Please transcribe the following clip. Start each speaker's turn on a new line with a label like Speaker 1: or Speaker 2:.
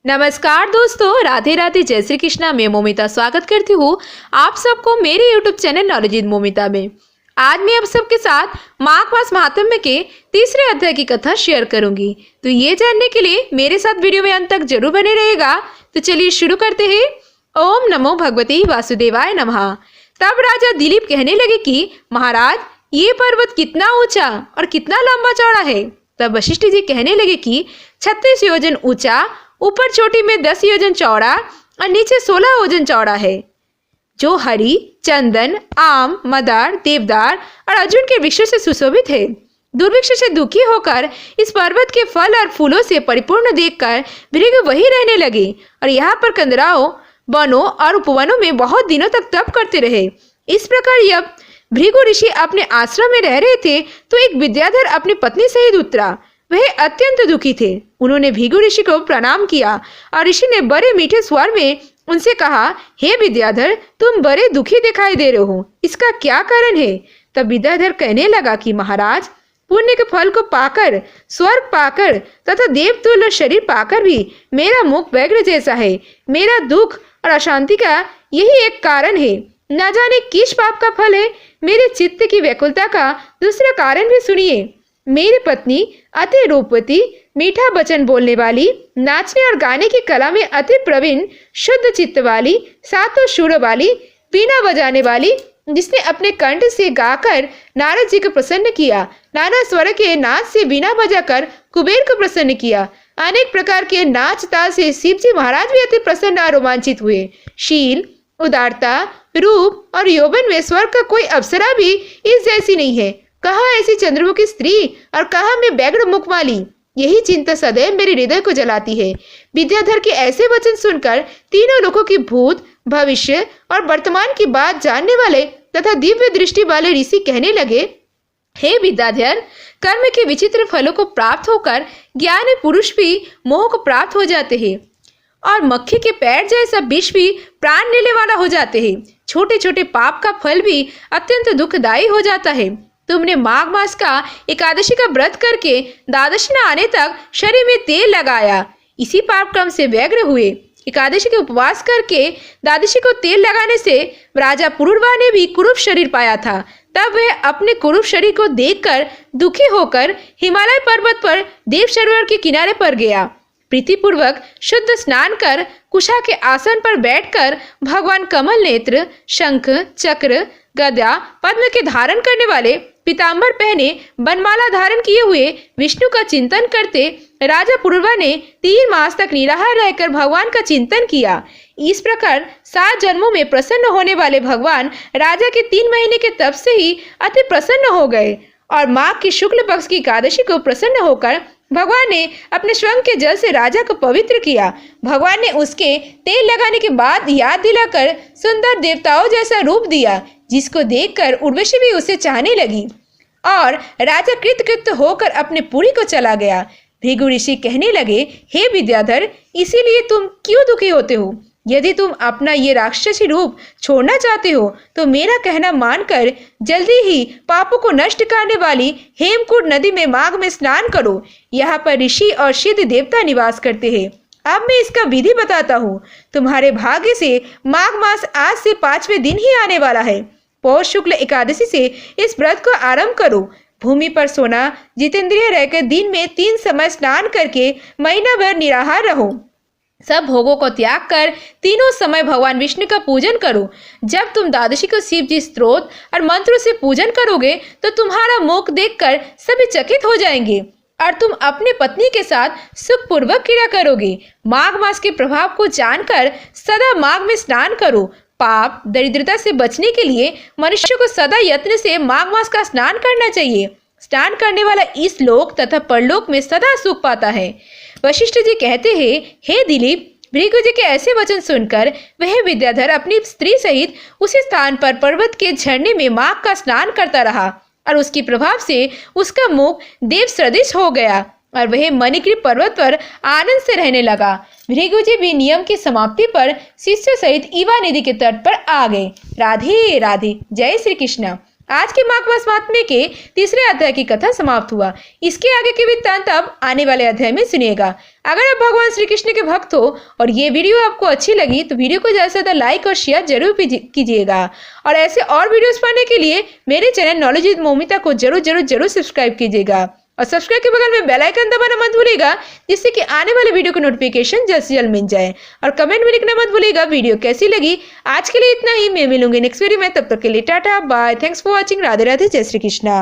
Speaker 1: नमस्कार दोस्तों, राधे राधे, जय श्री कृष्णा। मैं मोमिता स्वागत करती हूँ आप सबको मेरे YouTube channel knowledge with Momita में। आज मैं आप सबके साथ माघ मास महात्म्य के तीसरे अध्याय की कथा शेयर करूंगी। तो ये जानने के लिए मेरे साथ वीडियो में अंत तक जरूर बने रहेगा। तो चलिए शुरू करते हैं। ओम नमो भगवते वासुदेवाय नमः। तब राजा दिलीप कहने लगे कि महाराज, ये पर्वत कितना ऊंचा और कितना लंबा चौड़ा है। तब वशिष्ठ जी कहने लगे कि 36 योजन ऊंचा, ऊपर चोटी में 10 योजन चौड़ा और नीचे 16 योजन चौड़ा है, जो हरी, चंदन, आम, मदार, देवदार और अर्जुन के वृक्षों से सुशोभित है। दुर्भिक्ष से दुखी होकर इस पर्वत के फल और फूलों से परिपूर्ण देखकर भृगु वहीं रहने लगे और यहाँ पर कंदराओं, वनों और उपवनों में बहुत दिनों तक तप करते रहे। इस प्रकार जब भृगु ऋषि अपने आश्रम में रह रहे थे तो एक विद्याधर अपनी पत्नी सहित उतरा। वह अत्यंत दुखी थे। उन्होंने भृगु ऋषि को प्रणाम किया और ऋषि ने बड़े मीठे स्वर में उनसे कहा, हे विद्याधर, तुम बड़े दुखी दिखाई दे रहे हो, इसका क्या कारण है। तब विद्याधर कहने लगा कि महाराज, पुण्य के फल को पाकर, स्वर्ग पाकर तथा देवतुल्य शरीर पाकर भी मेरा मुख व्याघ्र जैसा है। मेरा दुख और अशांति का यही एक कारण है। न जाने किस पाप का फल है। मेरे चित्त की व्याकुलता का दूसरा कारण भी सुनिए। मेरी पत्नी अति रूपवती, मीठा वचन बोलने वाली, नाचने और गाने की कला में अति प्रवीण, शुद्ध चित्त वाली, सातों सुर वाली, बीना बजाने वाली, जिसने अपने कंठ से गाकर नारद जी को प्रसन्न किया, नाना स्वर के नाच से बीना बजाकर कुबेर को प्रसन्न किया, अनेक प्रकार के नाच ताल से शिव जी महाराज भी अति प्रसन्न और रोमांचित हुए। शील, उदारता, रूप और यौवन में स्वर्ग का कोई अप्सरा भी इस जैसी नहीं है। कहाँ ऐसी चंद्रमुखी स्त्री और कहाँ मैं व्याघ्र मुख वाली। यही चिंता सदैव मेरे हृदय को जलाती है। विद्याधर के ऐसे वचन सुनकर तीनों लोगों की भूत, भविष्य और वर्तमान की बात जानने वाले तथा दिव्य दृष्टि वाले ऋषि कहने लगे, हे विद्याधर, कर्म के विचित्र फलों को प्राप्त होकर ज्ञानी पुरुष भी मोह को प्राप्त हो जाते हैं और मक्खी के पैर जैसा विष भी प्राण लेने वाला हो जाते हैं। छोटे छोटे पाप का फल भी अत्यंत दुखदायी हो जाता है। तुमने माघ मास का एकादशी का व्रत करके द्वादशी न आने तक शरीर में तेल लगाया, इसी पाप क्रम से व्यग्र हुए। एकादशी के उपवास करके द्वादशी को तेल लगाने से राजा पुरुरवा ने भी कुरूप शरीर पाया था। तब वह अपने कुरूप शरीर को देखकर दुखी होकर हिमालय पर्वत पर देव सरोवर के किनारे पर गया। प्रीतिपूर्वक शुद्ध स्नान कर कुशा के आसन पर बैठकर भगवान कमल नेत्र, शंख, चक्र, गदा, पद्म के धारण करने वाले, पीताम्बर पहने, बनमाला धारण किए हुए विष्णु का चिंतन करते राजा पुरुरवा ने 3 मास तक निराहार रहकर भगवान का चिंतन किया। इस प्रकार 7 जन्मों में प्रसन्न होने वाले भगवान राजा के 3 महीने के तप से ही अति प्रसन्न हो गए और माघ की शुक्ल पक्ष की एकादशी को प्रसन्न होकर भगवान ने अपने स्वयं के जल से राजा को पवित्र किया। भगवान ने उसके तेल लगाने के बाद याद दिलाकर सुंदर देवताओं जैसा रूप दिया, जिसको देखकर उर्वशी भी उसे चाहने लगी और राजा कृतकृत्य होकर अपने पुरी को चला गया। भृगु ऋषि कहने लगे, हे विद्याधर, इसीलिए तुम क्यों दुखी होते हो। यदि तुम अपना ये राक्षसी रूप छोड़ना चाहते हो तो मेरा कहना मानकर जल्दी ही पापों को नष्ट करने वाली हेमकूट नदी में माघ में स्नान करो। यहाँ पर ऋषि और सिद्ध देवता निवास करते हैं। अब मैं इसका विधि बताता हूँ। तुम्हारे भाग्य से माघ मास आज से 5वें दिन ही आने वाला है। पौष शुक्ल एकादशी से इस व्रत को आरंभ करो। भूमि पर सोना, जितेंद्रिय रहकर दिन में 3 समय स्नान करके महीना भर निराहार रहो। सब भोगों को त्याग कर तीनों समय भगवान विष्णु का पूजन करो। जब तुम द्वादशी को शिव जी स्त्रोत और मंत्रों से पूजन करोगे तो तुम्हारा मुख देखकर सभी चकित हो जाएंगे और तुम अपने पत्नी के साथ सुखपूर्वक क्रिया करोगे। माघ मास के प्रभाव को जानकर सदा माघ में स्नान करो। पाप, दरिद्रता से बचने के लिए मनुष्य को सदा यत्न से माघ मास का स्नान करना चाहिए। स्नान करने वाला इस लोक तथा परलोक में सदा सुख पाता है। वशिष्ठ जी कहते हैं, हे दिलीप, भृगु जी के ऐसे वचन सुनकर वह विद्याधर अपनी स्त्री सहित उसी स्थान पर पर्वत के झरने में माघ का स्नान करता रहा और उसके प्रभाव से उसका मुख देव सदृश हो गया और वह मणिग्रीव पर्वत पर आनंद से रहने लगा। भृगु जी भी नियम की समाप्ति पर शिष्य सहित ईवा नदी के तट पर आ गए। राधे राधे, जय श्री कृष्ण। आज के माघ महात्म्य के तीसरे अध्याय की कथा समाप्त हुआ। इसके आगे के वृत्तांत अब आने वाले अध्याय में सुनिएगा। अगर आप भगवान श्री कृष्ण के भक्त हो और ये वीडियो आपको अच्छी लगी तो वीडियो को ज्यादा से ज्यादा लाइक और शेयर जरूर कीजिएगा। और ऐसे और वीडियोस पाने के लिए मेरे चैनल नॉलेज विद मौमिता को जरूर सब्सक्राइब कीजिएगा और सब्सक्राइब के बगल में बेल आइकन दबाना मत भूलिएगा, जिससे कि आने वाले वीडियो की नोटिफिकेशन जल्द से जल्द मिल जाए। और कमेंट में लिखना मत भूलिएगा वीडियो कैसी लगी। आज के लिए इतना ही, मैं मिलूंगी नेक्स्ट वीडियो में, तब तक के लिए tata bye, thanks for watching, Radhe Radhe, जय श्री कृष्णा।